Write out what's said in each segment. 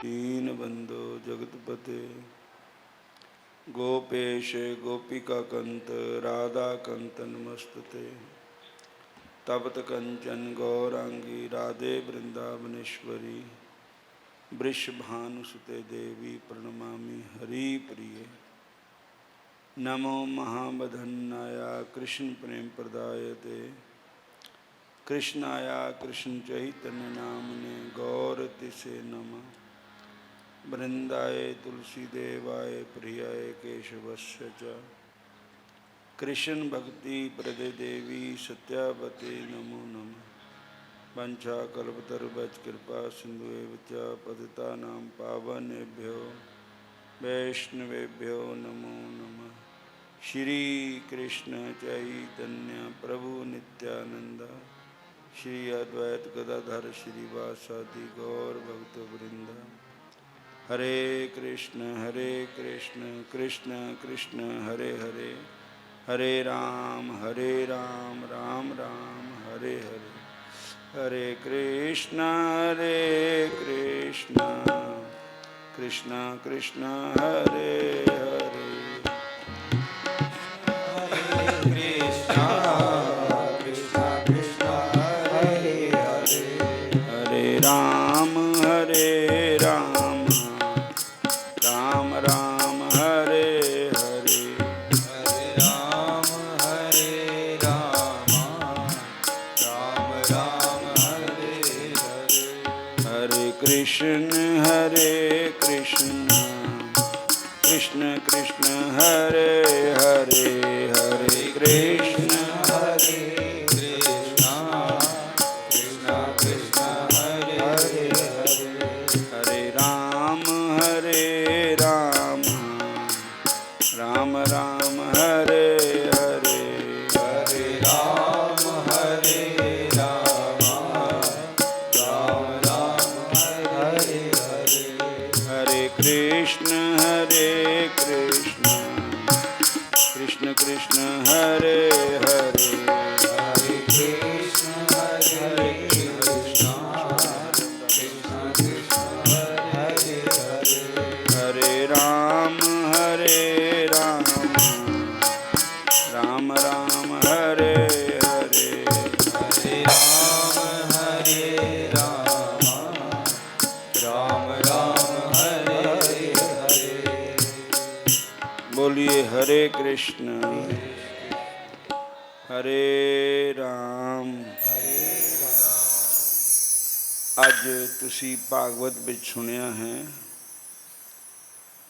दीन बंधो जगतपते गोपेश गोपिका कंत राधा कंत नमस्तते तप्त कंचन गौरांगी राधे वृंदावनेश्वरी वृषभानुसुते देवी प्रणमामि हरिप्रिये। नमो महावदन्नाय कृष्ण प्रेम प्रदायते कृष्णाय कृष्ण चैतन्य नामने गौरतिसे नमः। वृंदाय तुलसी देवाय प्रियाय केशवस्य च कृष्ण भक्ति प्रदे देवी सत्यावते नमो नमः। वंशाकल्पतरुभ्यश्च कृपा सिन्धुभ्यश्च च पतितानां पावनेभ्यो वैष्णवेभ्यो नमो नमः। श्री कृष्ण चैतन्य प्रभु नित्यानंद श्री अद्वैत गदाधर श्रीवासादि गौर भक्तवृंद। हरे कृष्ण कृष्ण कृष्ण हरे हरे, हरे राम राम राम हरे हरे। हरे कृष्ण कृष्ण कृष्ण हरे हरे। राम राम हरे हरे, हरे राम राम राम हरे हरे। हरे कृष्ण कृष्ण कृष्ण हरे हरे, हरे कृष्ण कृष्ण कृष्ण हरे हरे। हरे राम राम राम हरे हरे, हरे राम राम राम हरे हरे। हरे कृष्ण कृष्ण कृष्ण हरे हरे, हरे कृष्ण कृष्ण कृष्ण हरे हरे। हरे राम राम राम हरे हरे, हरे राम राम राम हरे हरे। बोलिए हरे कृष्ण हरे राम। अज तुसी भागवत विच सुनिया है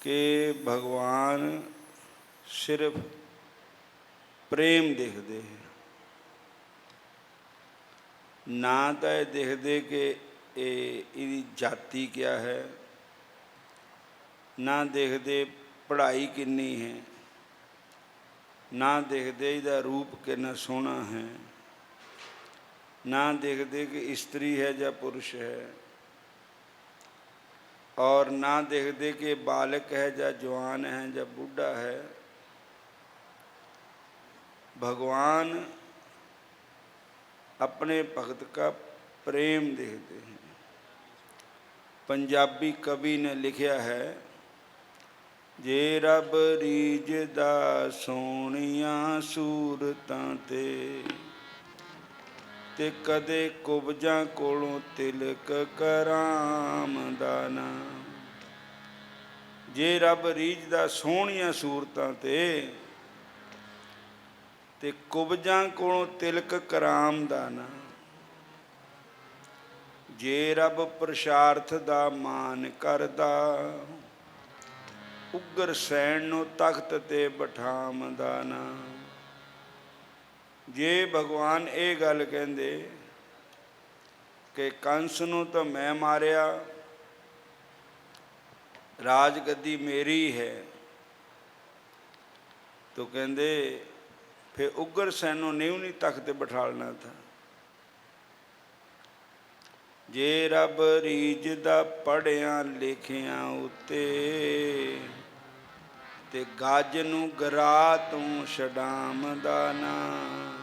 कि भगवान सिर्फ प्रेम देखते हैं, ना तो देखते कि ये जाति क्या है, ना देखते पढ़ाई कितनी है, ना देखते इसका रूप कितना सोहना है, ना देखते कि स्त्री है या पुरुष है, और ना देखते कि बालक है या जवान है या बूढ़ा है। भगवान अपने भक्त का प्रेम देखते हैं। पंजाबी कवि ने लिखा है, जे रब रीझदा सोहणिया सूरतां ते कदे कुबजां कोलों तिलक कराम दा नाम। जे रब रीझदा सोहणिया सूरतां ते कुबजां कोलों तिलक कराम दा नाम। जे रब प्रशार्थ दा मान करदा उग्र सैन नूं तख्त ते बिठाम दा नाम। जे भगवान ये गल कहंदे कि कंस नूं तो मैं मारिया, राजगद्दी मेरी है, तो कहंदे फिर उग्र सैन नूं नहीं तख्त ते बिठालना था। जे रब रीझदा पढ़िया लिखिया उत्ते ते गज नूं गरा तूं छडाम दा नाम।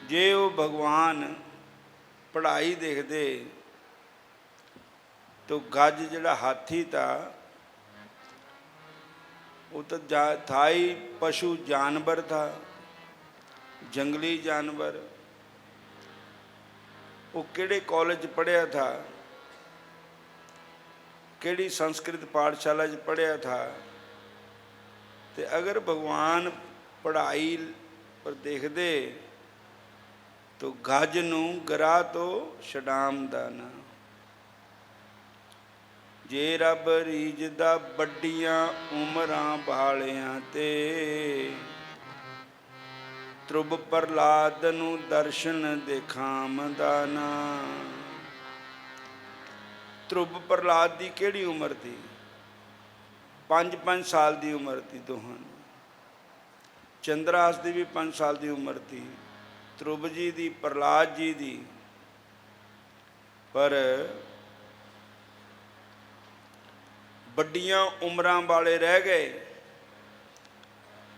जे वो भगवान पढ़ाई देखते तो गज जिहड़ा हाथी था वो तो था ही पशु जानवर था, जंगली जानवर। वो किहड़े कॉलेज पढ़िया था, किहड़ी संस्कृत पाठशाला च पढ़िया था। तो अगर भगवान पढ़ाई पर देखते तो गज नूं गराह तो छडामदा ना। जे रब रीझदा वड्डियां उमरां वालियां ते, ਧਰੁਵ ਪ੍ਰਹਲਾਦ ਨੂੰ ਦਰਸ਼ਨ ਦਿਖਾਮਦਾ ਨਾ। ਧਰੁਵ ਪ੍ਰਹਲਾਦ ਦੀ ਕਿਹੜੀ ਉਮਰ ਸੀ? 5-5 ਸਾਲ ਦੀ ਉਮਰ ਸੀ ਦੋਹਾਂ ਦੀ। ਚੰਦਰਾਸ ਦੀ ਵੀ 5 ਸਾਲ ਦੀ ਉਮਰ ਸੀ, ਧਰੁਵ ਜੀ ਦੀ, ਪ੍ਰਹਲਾਦ ਜੀ ਦੀ। ਪਰ ਵੱਡੀਆਂ ਉਮਰਾਂ ਵਾਲੇ ਰਹਿ ਗਏ,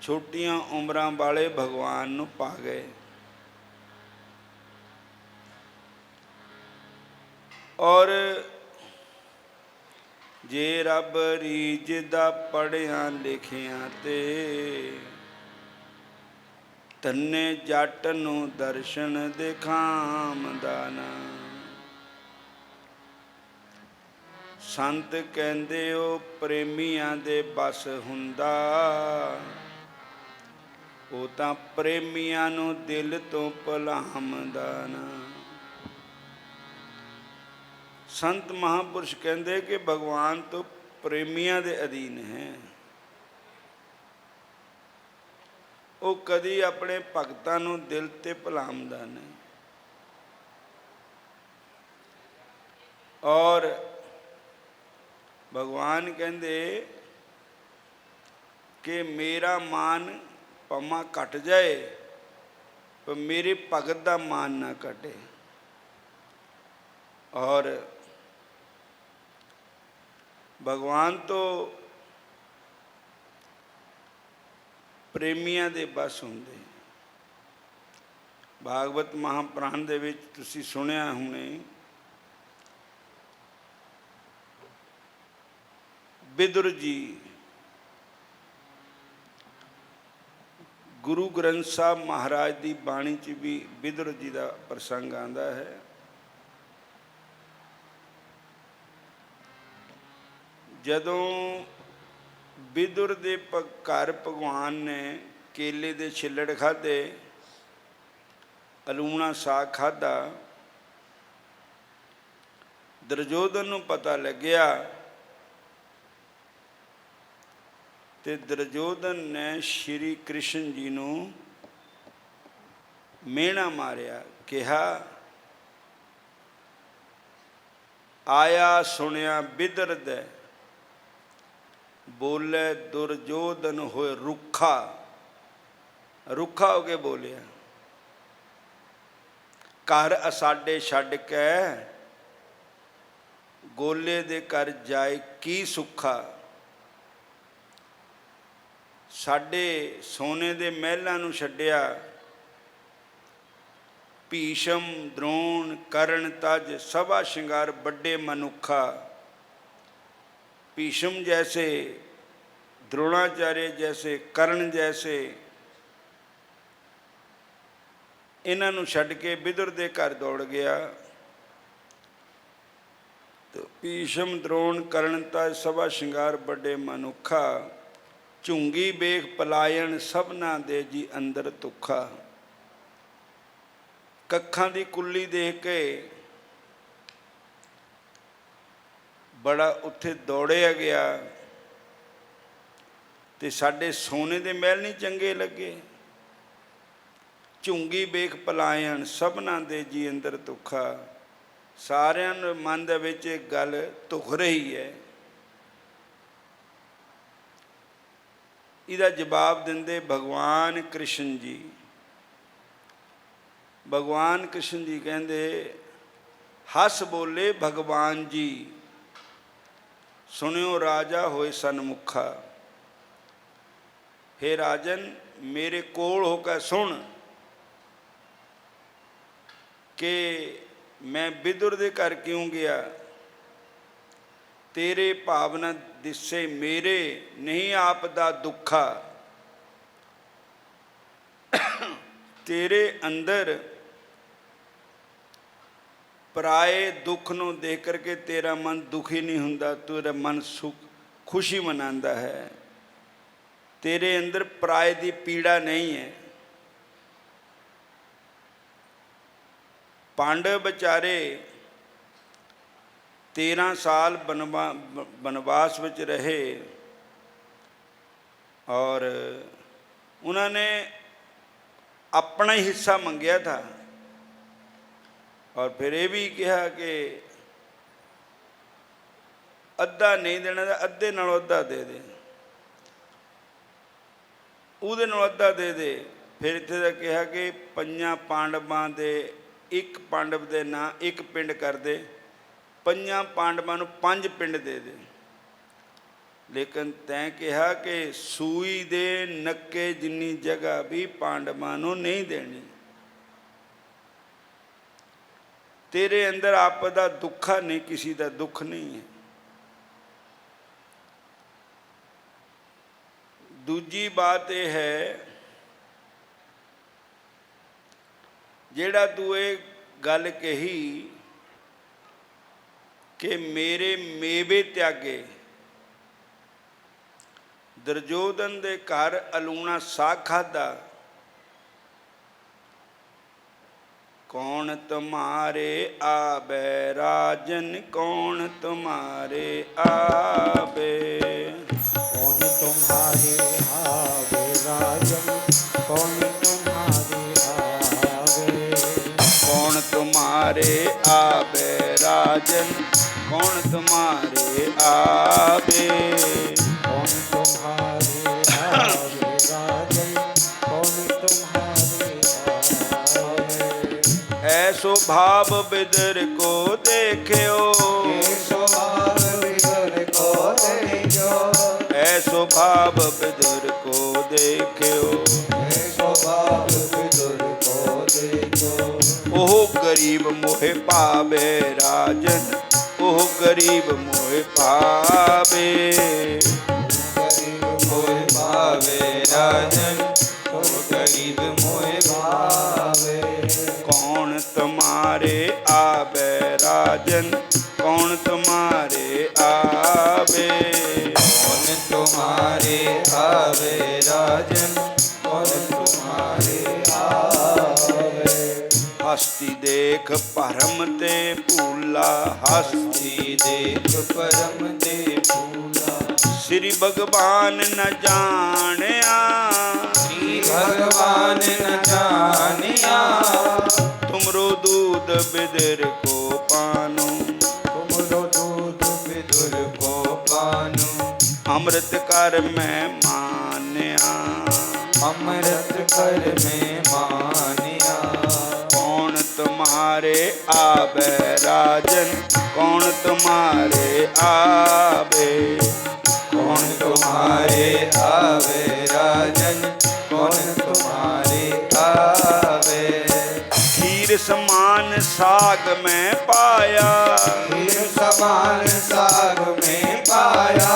ਛੋਟੀਆਂ ਉਮਰਾਂ ਵਾਲੇ ਭਗਵਾਨ ਨੂੰ ਪਾ ਗਏ। ਔਰ ਜੇ ਰੱਬ ਰੀਝਦਾ ਪੜ੍ਹਿਆਂ ਲਿਖਿਆਂ ਤੇ, ਧੰਨੇ ਜੱਟ ਨੂੰ ਦਰਸ਼ਨ ਦਿਖਾਮਦਾ ਨਾ। ਸੰਤ ਕਹਿੰਦੇ ਉਹ ਪ੍ਰੇਮੀਆਂ ਦੇ ਬਸ ਹੁੰਦਾ, ਉਹ ਤਾਂ ਪ੍ਰੇਮੀਆਂ ਨੂੰ ਦਿਲ ਤੋਂ ਭੁਲਾਮਦਾ ਨਾ। ਸੰਤ ਮਹਾਂਪੁਰਸ਼ ਕਹਿੰਦੇ ਕਿ ਭਗਵਾਨ ਤੋਂ ਪ੍ਰੇਮੀਆਂ ਦੇ ਅਧੀਨ ਹੈ। ਉਹ ਕਦੀ ਆਪਣੇ ਭਗਤਾਂ ਨੂੰ ਦਿਲ ਤੇ ਭੁਲਾਮਦਾ ਨਹੀਂ। ਔਰ ਭਗਵਾਨ ਕਹਿੰਦੇ ਕਿ ਮੇਰਾ ਮਾਨ ਭਾਵੇਂ ਘਟ ਜਾਏ ਪਰ ਮੇਰੇ ਭਗਤ ਦਾ ਮਾਨ ਨਾ ਘਟੇ। ਔਰ ਭਗਵਾਨ ਤੋਂ ਪ੍ਰੇਮੀਆਂ ਦੇ ਬਸ ਹੁੰਦੇ। ਭਾਗਵਤ ਮਹਾਂਪੁਰਾਣ ਦੇ ਵਿੱਚ ਤੁਸੀਂ ਸੁਣਿਆ ਹੁਣੇ, ਵਿਦੁਰ ਜੀ ਗੁਰੂ ਗ੍ਰੰਥ ਸਾਹਿਬ ਮਹਾਰਾਜ ਦੀ ਬਾਣੀ 'ਚ ਵੀ ਵਿਦੁਰ ਜੀ ਦਾ ਪ੍ਰਸੰਗ ਆਉਂਦਾ ਹੈ। ਜਦੋਂ ਵਿਦੁਰ ਦੇ ਘਰ ਭਗਵਾਨ ਨੇ ਕੇਲੇ ਦੇ ਛਿੱਲੜ ਖਾਧੇ, ਅਲੂਣਾ ਸਾਗ ਖਾਧਾ, ਦੁਰਯੋਧਨ ਨੂੰ ਪਤਾ ਲੱਗਿਆ ਤੇ ਦੁਰਯੋਧਨ ਨੇ ਸ਼੍ਰੀ ਕ੍ਰਿਸ਼ਨ ਜੀ ਨੂੰ ਮਿਹਣਾ ਮਾਰਿਆ, ਕਿਹਾ ਆਇਆ ਸੁਣਿਆ ਬਿਦਰ ਦੇ, ਬੋਲੇ ਦੁਰਯੋਧਨ ਹੋਏ ਰੁੱਖਾ। ਰੁੱਖਾ ਹੋ ਕੇ ਬੋਲਿਆ, ਘਰ ਅਸਾਡੇ ਛੱਡ ਕੇ ਗੋਲੇ ਦੇ ਘਰ ਜਾਏ ਕੀ ਸੁੱਖਾ। ਸਾਡੇ ਸੋਨੇ ਦੇ ਮਹਿਲਾਂ ਨੂੰ ਛੱਡਿਆ, ਭੀਸ਼ਮ ਦ੍ਰੋਣ ਕਰਨ ਤਜ ਸਭਾ ਸ਼ਿੰਗਾਰ ਵੱਡੇ ਮਨੁੱਖਾ। ਭੀਸ਼ਮ ਜੈਸੇ, द्रोणाचार्य जैसे, कर्ण जैसे, इन्हां नूं छड्ड के विदुर दे घर दौड़ गया। तो भीषम द्रोण कर्ण तज सभा शिंगार बड़े मनुखा, झुंगी बेख पलायन सबना दे जी अंदर तुखा। कखां दी कुल्ली देख के बड़ा उत्थे दौड़िया गया ते साडे सोने दे महल नहीं चंगे लगे। झुंगी बेख पलायन सबना दे जी अंदर तुखा। सारियां दे मन दे विच इह गल तुख रही है। इहदा जवाब दिंदे भगवान कृष्ण जी। भगवान कृष्ण जी कहंदे, हस बोले भगवान जी, सुनियो राजा होए सनमुखा। हे राजन, मेरे कोल होकर सुन कि मैं विदुर दे घर क्यों गया। तेरे भावना दिसे मेरे नहीं आपदा दुखा। तेरे अंदर पराए दुख नूं देख करके तेरा मन दुखी नहीं हुंदा, तेरा मन सुख खुशी मनांदा है। तेरे अंदर पराए दी पीड़ा नहीं है। पांडव बेचारे 13 साल बनवास विच रहे और उन्होंने अपना ही हिस्सा मंगया था और फिर ये भी कहा कि अद्धा नहीं देना, अद्धे नालों अद्धा दे दे, उहदे नालों अद्धा दे दे। फिर इत्थे दा कहा कि 5 पांडवां दे एक पांडव दे नां एक पिंड कर दे, 5 पांडवां नूं 5 पिंड दे दे। लेकिन तैं कहा कि सूई दे नक्के जिन्नी जगह भी पांडवां नूं नहीं देनी। तेरे अंदर आपदा दुखा नहीं, किसी का दुख नहीं है। दूजी बात यह है, जेड़ा तू ये गल कही कि मेरे मेवे त्यागे, दुर्योधन दे घर अलूना साग खादा, कौन तुम्हारे आबे राजन, कौन तुम्हारे आबे, कौन तुम्हारे आबे राजन, कौन तुम्हारे आबे, कौन तुम्हारे आबे राजन, कौन तुम्हारे आबे, कौन तुम्हारे आबे राजन, कौन तुम्हारे आबे। ऐसो भाव बिदर को देखियो, ऐसो भाव बिदर को देखियो, ऐसो भाव बिदर को देखियो, ऐसो भाव बिदर को देखियो। ओह गरीब मोहे पावे राजन, ओह गरीब मोहे पावे, गरीब मोहे पावे राजन, ओह गरीब मोहे पावे। कौन तुम्हारे आवे राजन, कौन तुम्हारे आवे, कौन तुम्हारे आवे राजन, कौन तुम्हारे आवे। हस्ती देख परम ते भूला, हस्ती देख परम ते भूला, श्री भगवान न जानिया, श्री भगवान न जानिया। तुमरो दूध बिदर को पानो, तुमरो दूध विदुर को पानो, अमृत कर मैं मानिया, अमृत कर में मानिया। कौन तुम्हारे आवे राजन, कौन तुम्हारे आवे, कौन तुम्हारे आवे राजन, कौन तुम्हारे आवे। खीर समान साग में पाया, खीर समान साग में पाया,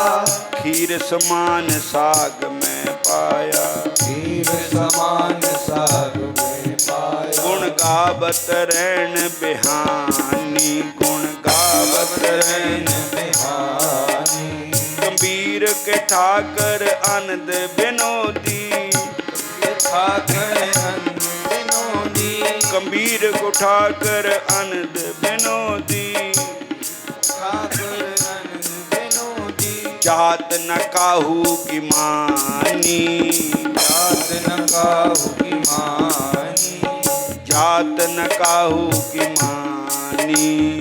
खीर समान साग में पाया। खीर समान साग में पाया। गुण गावत रैन बिहानी, गुण गावत रैन बिहानी। गंभीर के ठाकर आनंद विनोदी, ठाकर आनंद विनोदी। गंभीर को ठाकर आनंद विनोदी। ठाकर आनंद विनोदी। जात न काहू की मानी, जात न काहू की मानी, जात न काहू की मानी।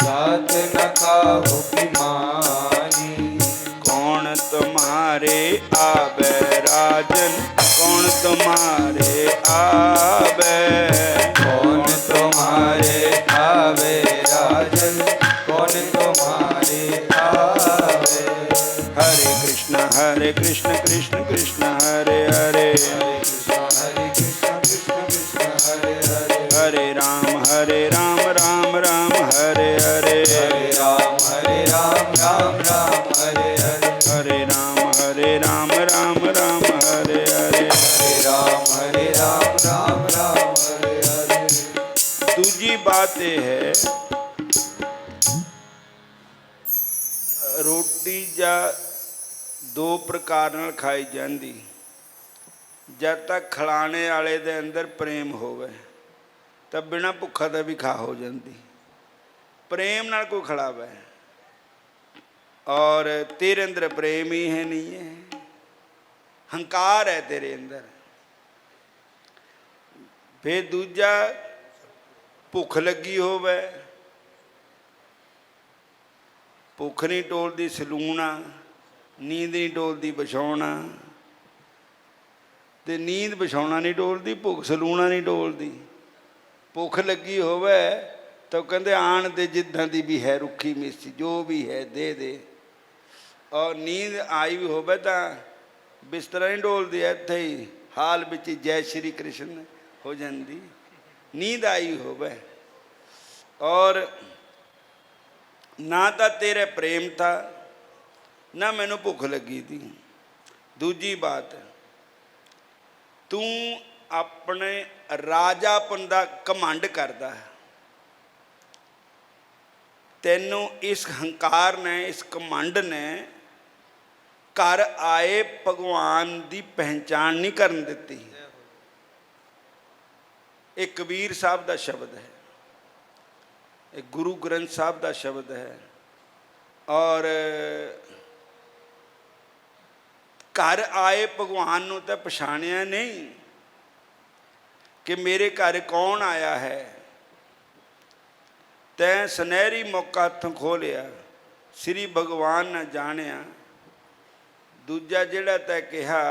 जात न काहू की मानी। कौन तुम्हारे आवे राजन, कौन तुम्हारे आवे, कौन तुम्हारे आवे राजन, कौन तुम्हारे आवे। हरे कृष्ण कृष्ण कृष्ण हरे हरे, हरे कृष्ण कृष्ण हरे हरे। हरे राम राम राम हरे हरे, हरे राम राम दूजी बात यह है, रोटी ਜਾਂ दो प्रकार ਨਾਲ खाई जाती, जब तक खिलाने वाले दे अंदर प्रेम होवे तो बिना भुखा तो भी खा हो जाती। प्रेम नाल कोई खिलावे और तेरे अंदर प्रेम ही है नहीं है, हंकार है तेरे अंदर। फिर दूजा भुख लगी होवे, भुख नहीं टोलती सलूना, नींद नहीं टोलती बिछाउणा, ते नींद बिछाउणा नहीं टोलती, भुख सलूना नहीं टोलती। भुख लगी होवे तो कहते आण दे जिद्दां दी भी है रुखी मिसी, जो भी है दे दे। और नींद आई भी होवे तो बिस्तरा नहीं डोलती, इत्थे ही हाल विच ही जय श्री कृष्ण हो जाती। नींद आई होवे और ना तो तेरे प्रेम था ना मैनू भुख लगी थी। दूजी बात, तू अपने राजापन का घमंड करदा है, तैनू इस हंकार ने, इस घमंड ने घर आए भगवान की पहचान नहीं करन दिती। एक कबीर साहब का शब्द है, एक गुरु ग्रंथ साहब का शब्द है। और घर आए भगवान नूं तो पछाणिया नहीं कि मेरे घर कौन आया है। तैं सुनहरी मौका हथों खो लिया, श्री भगवान न जानिया। दूजा जिहड़ा तैं कहा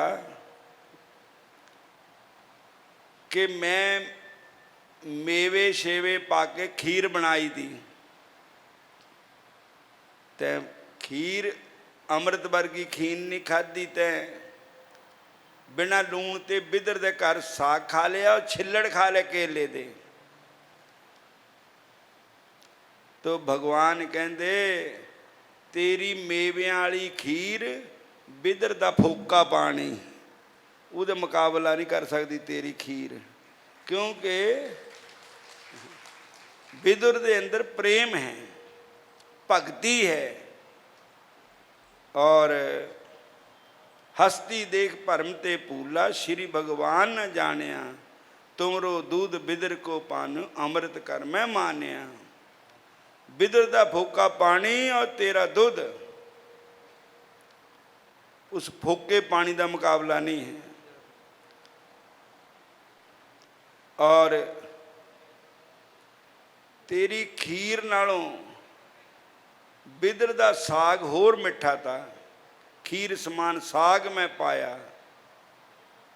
कि मैं मेवे शेवे पा के खीर बनाई थी, तैं खीर अमृत वर्गी खीर नहीं खाधी, तैं बिना लूण ते बिदर दे घर साग खा लिया और छिल्लड़ खा ले केले दे। तो भगवान कहते तेरी मेवियां वाली खीर बिदर दा फोका पानी उहदा मुकाबला नहीं कर सकती तेरी खीर, क्योंकि बिदुर दे अंदर प्रेम है, भक्ति है। और हस्ती देख भरम ते पूला, श्री भगवान न जानिया। तुमरो दूध बिदर को पान, अमृत कर मैं मानिया। बिदर दा फोका पानी और तेरा दूध उस फोके पानी का मुकाबला नहीं है। और तेरी खीर नालों बिदर दा साग होर मिठा था, खीर समान साग मैं पाया।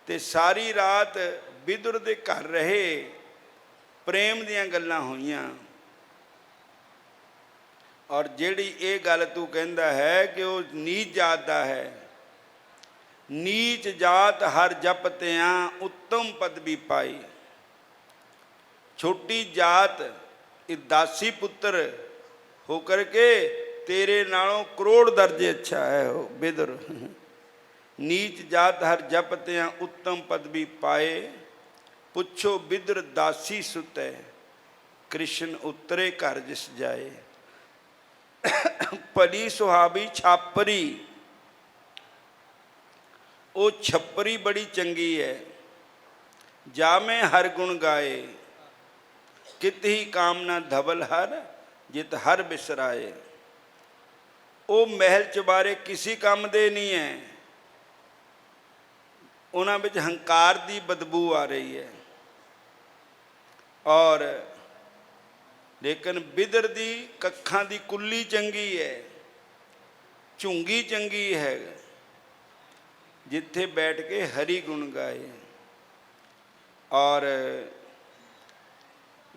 ते सारी रात बिदुर दे घर रहे, प्रेम दियां गल्लां होईयां। और जिहड़ी ये गल तू कहंदा है कि वो नीच जात दा है, नीच जात हर जपतियां उत्तम पदवी पाई। छोटी जात दासी पुत्र होकर के तेरे नालों करोड़ दर्जे अच्छा है हो बिदुर। नीच जात हर जपतियां उत्तम पदवी पाए, पुछो बिदुर दासी सुते, कृष्ण उतरे घर जिस जाए। भली सुहावी छापरी, वो छपरी बड़ी चंगी है, जामे हर गुण गाए। कित ही कामना धवल हर, जित हर बिसराए। वो महल चबारे किसी काम दे नहीं है, उन्हां विच हंकार दी बदबू आ रही है। और लेकिन बिदर दी कखां दी कुल्ली चंगी है, झुंगी चंगी है, जिथे बैठ के हरि गुण गाए। और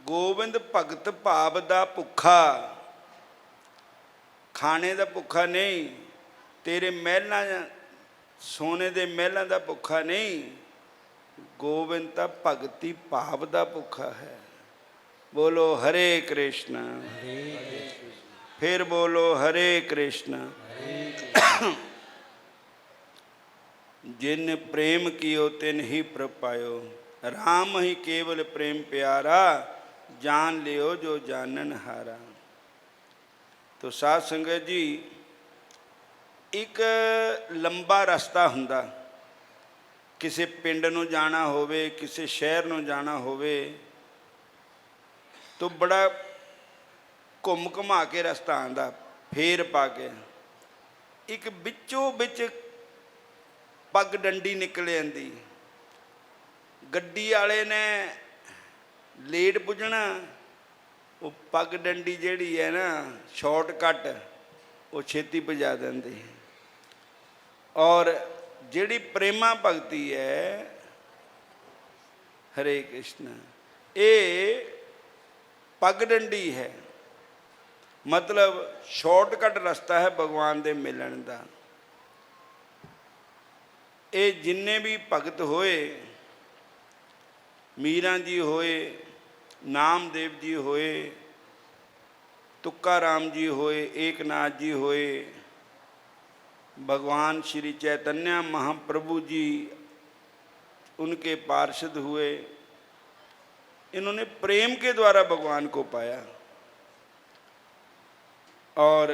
गोविंद भगत भाव दा भुखा, खाने दा भुखा नहीं, तेरे महलों सोने दे महलों दा भुखा नहीं, गोविंद ता भगती भाव दा भुखा है। बोलो हरे कृष्ण, फिर बोलो हरे कृष्ण। जिन प्रेम कियो तिन ही प्रभ पायो, राम ही केवल प्रेम प्यारा, जान लियो जो जानन हारा। तो साध संगत जी, एक लंबा रस्ता हुंदा, किसी पिंड नूं जाना होवे, किसी शहर नूं जाना होवे, तो बड़ा घुम घुमा के रस्ता आंदा, फेर पा के। एक बिचों बिच पग डंडी निकल आंदी। गड्डी वाले ने लेट पुजना, वो पग डंडी जिहड़ी है ना शॉर्टकट, वो छेती पजा देंदी। और जिहड़ी प्रेमा भगती है, हरे कृष्ण, ये पग डंडी है, मतलब शॉर्टकट रास्ता है भगवान दे मिलन दा। ये जिन्ने भी भगत होए, मीरा जी होए, नामदेव जी होए, तुक्का राम जी होए, एकनाथ जी होए, भगवान श्री चैतन्य महाप्रभु जी उनके पार्षद हुए, इन्होंने प्रेम के द्वारा भगवान को पाया। और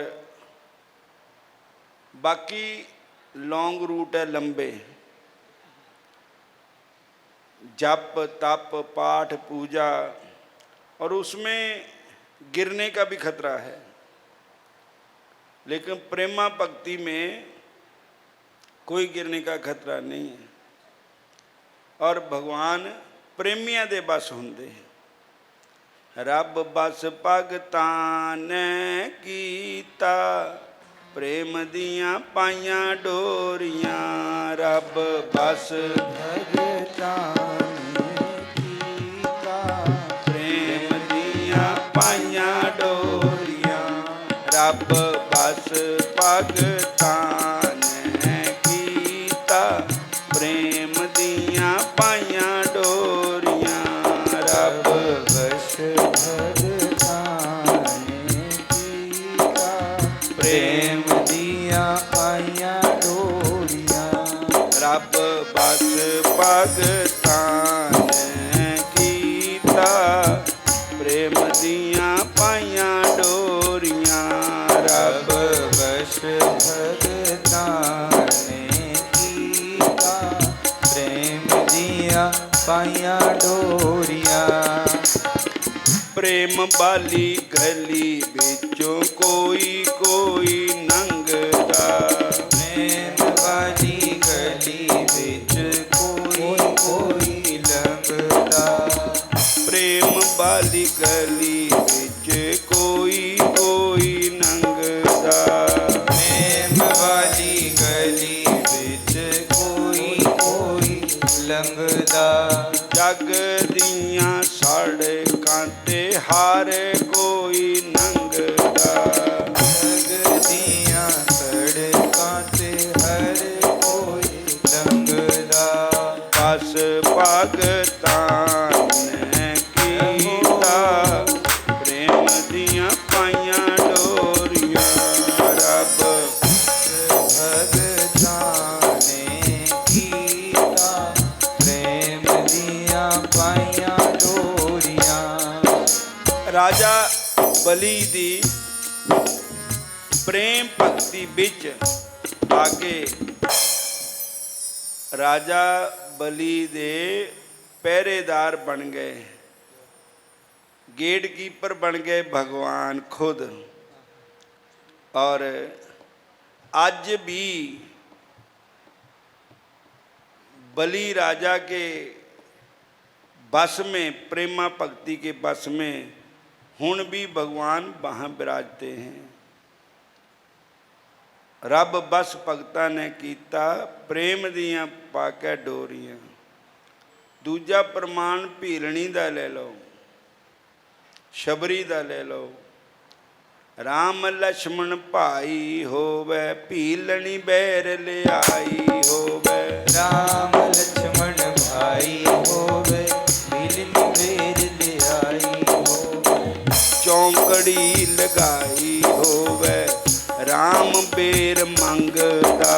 बाकी लॉन्ग रूट है, लंबे, जप तप पाठ पूजा, और उसमें गिरने का भी खतरा है। लेकिन प्रेमा भक्ति में कोई गिरने का खतरा नहीं है। और भगवान प्रेमिया दे बस हुंदे। रब बस भगतां ने कीता, प्रेम दियां पाइयां डोरियां। रब बस भगतां ने कीता, प्रेम दियां पाइयां डोरियां। रब बस भगतां ने कीता, प्रेम दियां पाइयां डोरियां। रब बस भगतां ने कीता, प्रेम दियां पाइयां डोरियां। रब बस भगतां ने कीता, प्रेम दियां पाइयां डोरियां। रब बस भगतां ने कीता, प्रेम दियां पाइयां डोरियां। प्रेम बाली गली बिचों कोई कोई नंगदा। प्रेम वाली गली विच कोई कोई लंघदा। प्रेम बाली गली बिच कोई कोई नंगदा। प्रेम वाली गली विच कोई कोई लंघदा। जग दियां सड़कां ते हर कोई नंगदा। जग दियां सड़कां ते हर कोई लंघदा। बस भगतां ने कीता, प्रेम दियां पाइयां डोरियां। रब भगतां ने कीता, प्रेम दियां पाइयां डोरियां। राजा बली दी प्रेम भगती बिच आके राजा बली दे पहरेदार बन गए, गेट कीपर बन गए भगवान खुद। और आज भी बली राजा के बस में, प्रेमा भक्ति के बस में हुण भी भगवान वहाँ विराजते हैं। रब बस भगतां ने कीता, प्रेम दियां पाकै डोरियां। दूजा प्रमाण भीलनी दा ले लो, शबरी दा ले लो। राम लक्ष्मण भाई होवे, भीलनी बैर लियाई होवे। राम लक्ष्मण भाई होवे, भीलनी बैर लियाई होवे। चौंकड़ी लगाई होवे, राम बेर मंगदा।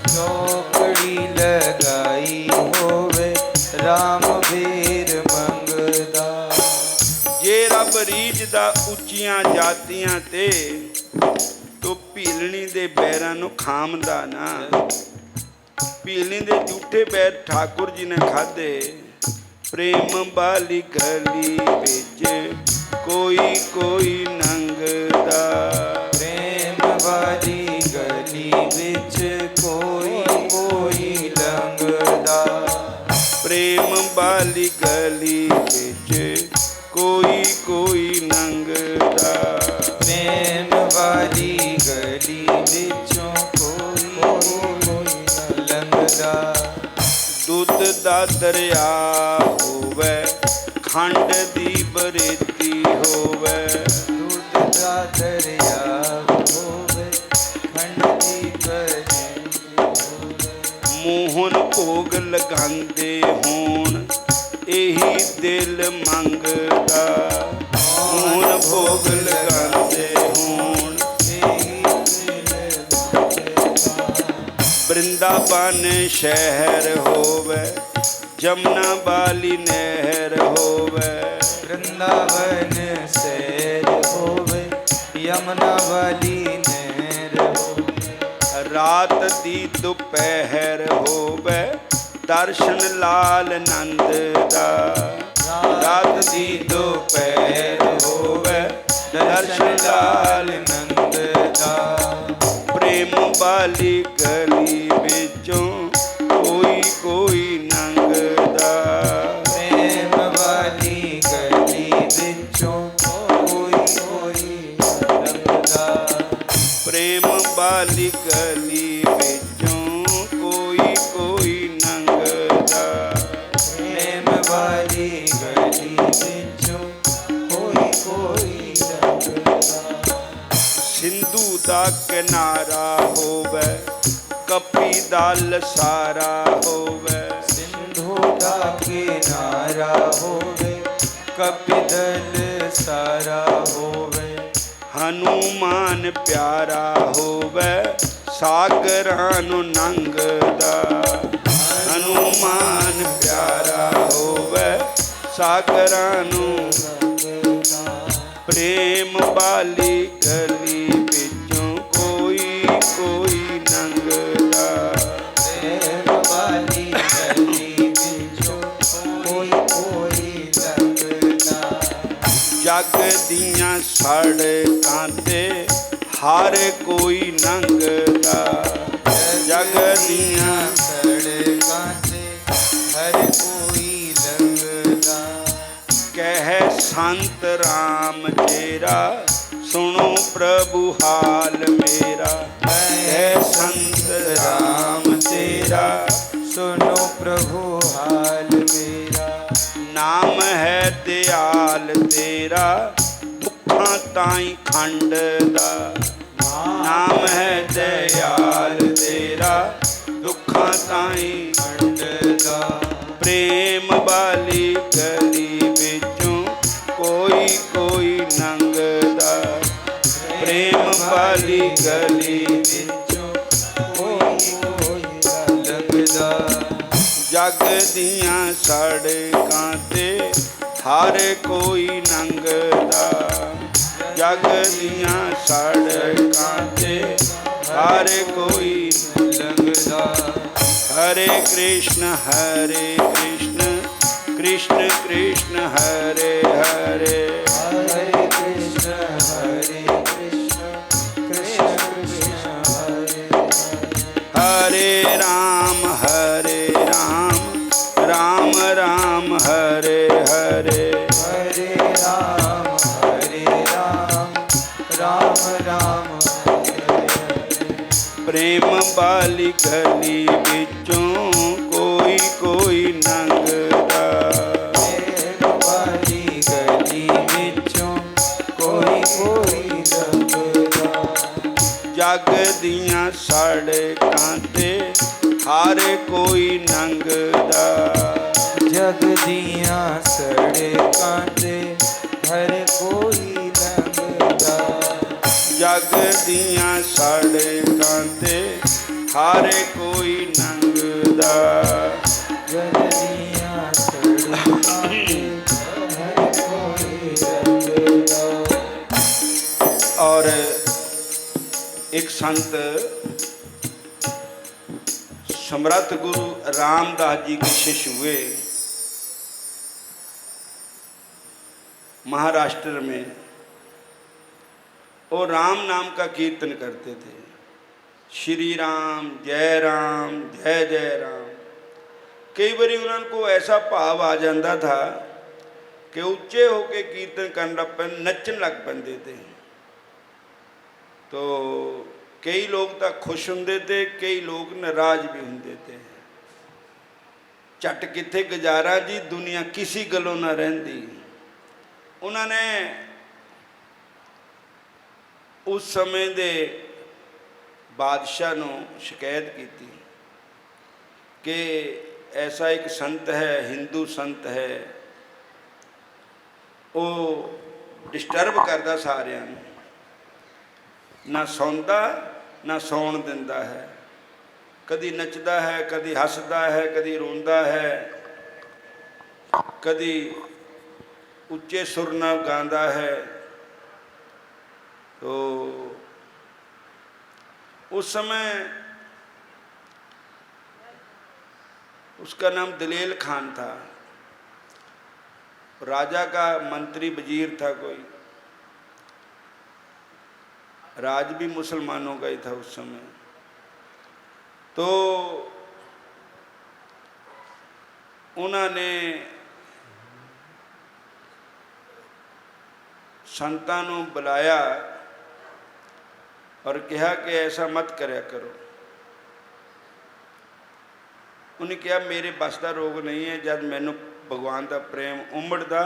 चौकड़ी लगाई होवे, राम बेर मंगदा। ਰੀਝ ਦਾ ਉੱਚੀਆਂ ਜਾਤੀਆਂ ਤੇ ਤੂੰ ਭੀਲਣੀ ਦੇ ਬੈਰਾਂ ਨੂੰ ਖਾਮਦਾ ਨਾ। ਭੀਲਣੀ ਦੇ ਝੂਠੇ ਬੈਰ ਠਾਕੁਰ ਜੀ ਨੇ ਖਾਦੇ। ਪ੍ਰੇਮ ਬਾਲੀ ਗਲੀ ਵਿੱਚ ਕੋਈ ਕੋਈ ਲੰਘਦਾ। ਪ੍ਰੇਮ ਵਾਲੀ ਗਲੀ ਵਿੱਚ ਕੋਈ ਕੋਈ ਲੰਘਦਾ। ਪ੍ਰੇਮ ਬਾਲੀ ਗਲੀ ਵਿੱਚ ਕੋਈ ਕੋਈ ਲੰਘਦਾ। ਪ੍ਰੇਮ ਵਾਲੀ ਗਲੀ ਵਿੱਚੋਂ ਕੋਈ ਕੋਈ ਲੰਘਦਾ। ਦੁੱਧ ਦਾ ਦਰਿਆ ਹੋਵੇ, ਖੰਡ ਦੀ ਬਰੇਤੀ ਹੋਵੇ। ਦੁੱਧ ਦਾ ਦਰਿਆ ਹੋਵੇ, ਖੰਡ ਦੀ ਬਰੇਤੀ ਹੋਵੇ। ਮੋਹਨ ਭੋਗ ਲਗਾਉਂਦੇ ਹੋਣ, ਇਹੀ ਦਿਲ ਮੰਗਦਾ। ਮੋਹਨ ਭੋਗ ਲਗਾਉਂਦੇ ਹੋਣ, ਇਹੀ ਦਿਲ ਮੰਗਦਾ। ਬ੍ਰਿੰਦਾਵਨ ਸ਼ਹਿਰ ਹੋਵੇ, ਜਮਨਾ ਬਾਲੀ ਨਹਿਰ ਹੋਵੇ। ਵ੍ਰਿੰਦਾਵਨ ਸ਼ਹਿਰ ਹੋਵੇ, ਯਮਨਾ ਵਾਲੀ ਨਹਿਰ ਹੋਵੇ। ਰਾਤ ਦੀ ਦੁਪਹਿਰ ਹੋਵੇ, ਦਰਸ਼ਨ ਲਾਲ ਨੰਦ ਦਾ। ਰਾਤ ਦੀ ਦੁਪਹਿਰ ਹੋਵੇ, ਦਰਸ਼ਨ ਲਾਲ ਨੰਦ ਦਾ। ਪ੍ਰੇਮ ਵਾਲੀ ਗਲੀ ਵਿੱਚੋਂ ਕੋਈ ਕੋਈ ਲੰਘਦਾ। ਪ੍ਰੇਮ ਵਾਲੀ ਗਲੀ ਵਿੱਚੋਂ ਕੋਈ ਕੋਈ ਲੰਘਦਾ। ਪ੍ਰੇਮ ਵਾਲੀ ਗਲੀ ਵਿੱਚੋਂ ਕੋਈ ਕੋਈ ਲੰਘਦਾ। ਪ੍ਰੇਮ ਵਾਲੀ ਗਲੀ ਵਿੱਚੋਂ ਕੋਈ ਕੋਈ ਲੰਘਦਾ। ਸਿੰਧੂ ਦਾ ਕਿਨਾਰਾ ਹੋਵੇ, ਕਪੀ ਦਾ ਲਸਾਰਾ ਹੋਵੇ। ਸਿੰਧੂ ਦਾ ਕਿਨਾਰਾ ਹੋਵੇ, ਕਪਿਦਲ ਸਾਰਾ ਹੋਵੇ। ਹਨੂਮਾਨ ਪਿਆਰਾ ਹੋਵੇ, ਸਾਗਰਾਂ ਨੂੰ ਲੰਘਦਾ। ਹਨੂਮਾਨ ਪਿਆਰਾ ਹੋਵੇ, ਸਾਗਰਾਂ ਨੂੰ। ਪ੍ਰੇਮ ਵਾਲੀ ਗਲੀ ਵਿੱਚੋਂ ਕੋਈ ਕੋਈ ਲੰਘਦਾ। ਪ੍ਰੇਮ ਵਾਲੀ ਗਲੀ ਵਿੱਚੋਂ ਕੋਈ ਕੋਈ ਲੰਘਦਾ। ਜਗ ਦੀਆਂ ਸੜਕਾਂ ਤੇ ਹਰ ਕੋਈ ਲੰਘਦਾ। ਜਗ ਦੀਆਂ ਸੜਕਾਂ ਤੇ ਹਰ ਕੋਈ ਲੰਘਦਾ। ਕਹਿ ਸੰਤ ਰਾਮ ਤੇਰਾ, ਸੁਣੋ ਪ੍ਰਭੂ ਹਾਲ ਮੇਰਾ। ਕਹਿ ਸੰਤ ਰਾਮ ਤੇਰਾ, ਸੁਨੋ ਪ੍ਰਭੂ ਹਾਲ ਮੇਰਾ। ਨਾਮ ਹੈ ਦਿਆਲ ਤੇਰਾ, ਦੁੱਖਾਂ ਤਾਈਂ ਖੰਡ ਦਾ। ਨਾਮ ਹੈ ਦਿਆਲ ਤੇਰਾ, ਦੁੱਖਾਂ ਤਾਈਂ ਖੰਡ ਦਾ। ਪ੍ਰੇਮ ਵਾਲੀ ਗਲੀ ਵਿੱਚੋਂ ਕੋਈ ਕੋਈ ਲੰਘਦਾ। ਪ੍ਰੇਮ ਵਾਲੀ ਗਲੀ ਵਿੱਚੋਂ ਕੋਈ ਕੋਈ ਲੰਘਦਾ। ਜਗ ਦੀਆਂ ਸੜਕਾਂ ਤੇ ਹਰ ਕੋਈ ਲੰਘਦਾ। ਜਗ ਦੀਆਂ ਸੜਕਾਂ ਤੇ ਹਰ ਕੋਈ ਲੰਘਦਾ। ਹਰੇ ਕ੍ਰਿਸ਼ਨ ਕ੍ਰਿਸ਼ਨ ਕ੍ਰਿਸ਼ਨ ਹਰੇ ਹਰੇ। ਹਰੇ ਕ੍ਰਿਸ਼ਨ ਕ੍ਰਿਸ਼ਨ ਕ੍ਰਿਸ਼ਨ ਹਰੇ ਹਰੇ ਰਾਮ ਰਾਮ ਰਾਮ ਹਰੇ ਹਰੇ। ਹਰੇ ਰਾਮ ਰਾਮ ਰਾਮ ਹਰੇ ਹਰੇ। ਪ੍ਰੇਮ ਵਾਲੀ ਗਲੀ ਵਿੱਚੋਂ ਕੋਈ ਕੋਈ ਲੰਘਦਾ। ਪ੍ਰੇਮ ਵਾਲੀ ਗਲੀ ਵਿੱਚੋਂ ਕੋਈ ਕੋਈ ਲੰਘਦਾ। ਜਗ ਦੀਆਂ ਸੜਕਾਂ ਤੇ ਹਰ ਕੋਈ ਲੰਘਦਾ। ਜਗ ਦੀਆਂ ਸੜਕਾਂ ਤੇ ਹਰ ਕੋਈ ਲੰਘਦਾ। ਜਗ ਦੀਆਂ ਸੜਕਾਂ ਤੇ ਹਰ ਕੋਈ ਲੰਘਦਾ। ਜਗ ਦੀਆਂ ਸੜਕਾਂ ਤੇ ਹਰ ਕੋਈ ਲੰਘਦਾ। और एक संत समर्थ गुरु रामदास जी के शिष्य हुए महाराष्ट्र में, और राम नाम का कीर्तन करते थे। श्री राम जय जय राम। कई बार उनको ऐसा भाव आ जाता था कि उच्चे होके कीर्तन करन लग पैं, नचन लग पैंदे थे। तो कई लोग तो खुश होंदे थे, कई लोग नाराज भी होंदे थे। झट किथे गुजारा जी, दुनिया किसी गलों ना रहिंदी। उन्होंने उस समय दे बादशाह नूं शिकायत की कि ऐसा एक संत है, हिंदू संत है, वो डिस्टर्ब करता सारिਆਂ ਨੂੰ, ना सौंदा ना सौण दिंदा है, कदी नचदा है, कदी हसदा है, कदी रोंदा है, कदी उच्चे सुर नाल गांदा है। तो उस समय उसका नाम दलेल खान था, राजा का मंत्री वजीर था कोई, राज भी मुसलमानों का ही था उस समय। तो उन्होंने संतां नूं बुलाया और कहा कि ऐसा मत करया करो। उन्हें कहा मेरे बस का रोग नहीं है, जब मैनू भगवान का प्रेम उमड़दा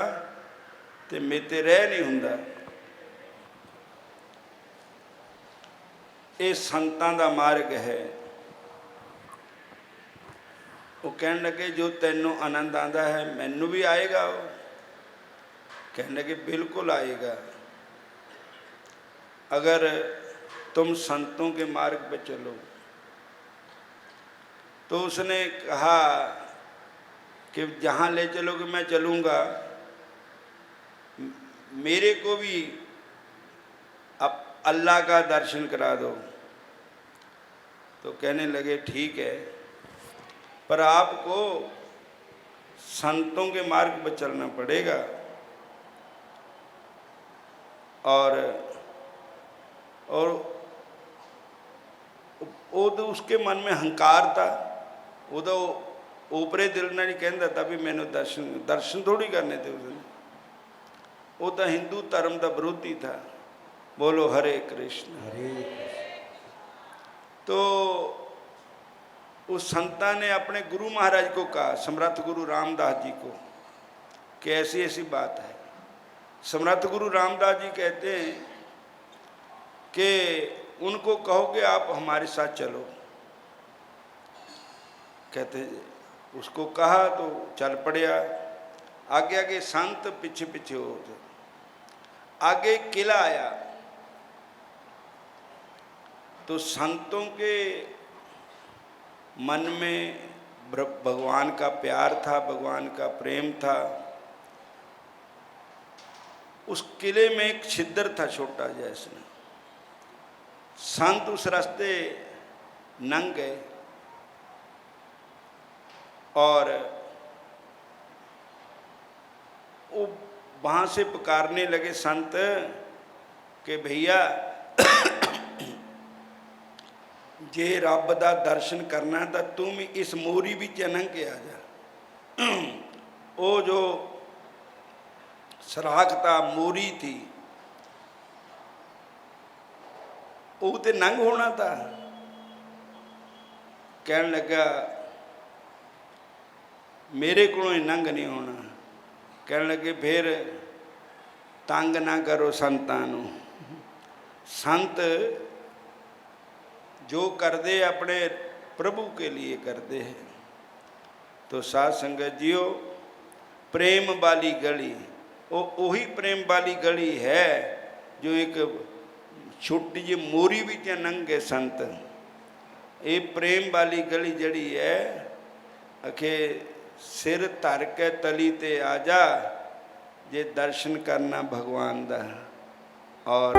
तो मेरे रह नहीं हुंदा। ये संतां दा मार्ग है। वो कहने लगे जो तैनू आनंद आता है मैनू भी आएगा। वो कहने लगे बिल्कुल आएगा, अगर तुम संतों के मार्ग पे चलो। तो उसने कहा कि जहाँ ले चलोगे मैं चलूँगा, मेरे को भी अब अल्लाह का दर्शन करा दो। तो कहने लगे ठीक है, पर आपको संतों के मार्ग पर चलना पड़ेगा। और वो तो उसके मन में हंकार था, वो तो ऊपरे दिल ना नहीं कहता था भी मैंने दर्शन थोड़ी करने थे उसने। वो तो हिंदू धर्म का विरोधी था। बोलो हरे कृष्ण हरे कृष्ण। तो उस संता ने अपने गुरु महाराज को कहा, समर्थ गुरु रामदास जी को, कि ऐसी ऐसी बात है। समर्थ गुरु रामदास जी कहते हैं कि उनको कहो कि आप हमारे साथ चलो। कहते उसको कहा तो चल पड़िया। आगे आगे संत पीछे पीछे हो। आगे किला आया तो संतों के मन में भगवान का प्यार था, भगवान का प्रेम था। उस किले में एक छिद्र था छोटा जैसा। संत उस रास्ते लंघ गए और वो वहाँ से पुकारने लगे संत कि भैया जे रब दा दर्शन करना तो तुम इस मोरी भी लंघ के आ जा। वो जो सराखता मोरी थी वो तो नंग होना था। कहने लगा मेरे को नंग नहीं होना। कहने लगे फिर तंग ना करो संतां नूं। संत जो करते अपने प्रभु के लिए करते हैं। तो साध संगत जियो, प्रेम वाली गली वो वही प्रेम वाली गली है जो एक छोटी जी मोरी भी लंघे संत। ये प्रेम वाली गली जड़ी है अखे सिर धर के तली ते आ जा जे दर्शन करना भगवान दा। और